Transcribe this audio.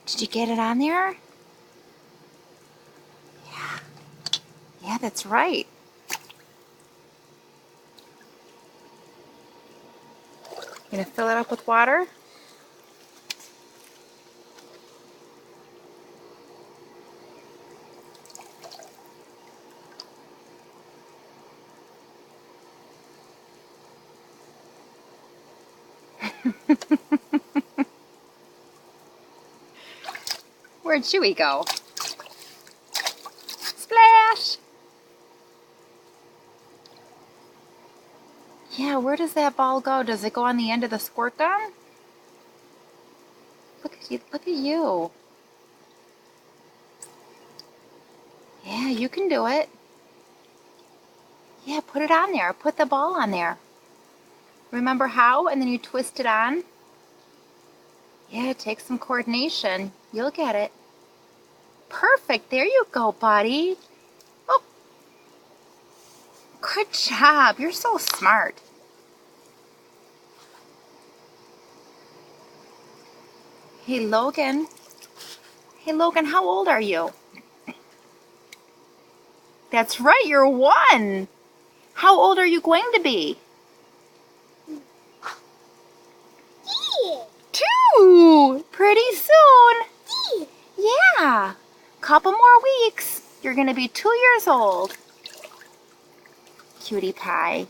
Did you get it on there? Yeah. Yeah, that's right. Gonna fill it up with water? Where'd Chewy go? Splash! Yeah, where does that ball go? Does it go on the end of the squirt gun? Look at you, look at you. Yeah, you can do it. Yeah, put it on there. Put the ball on there. Remember how? And then you twist it on. Yeah, it takes some coordination. You'll get it. Perfect. There you go, buddy. Oh, good job. You're so smart. Hey, Logan. Hey, Logan, how old are you? That's right, you're 1. How old are you going to be? 2. Pretty soon. Yeah. Couple more weeks. You're going to be 2 years old. Cutie pie.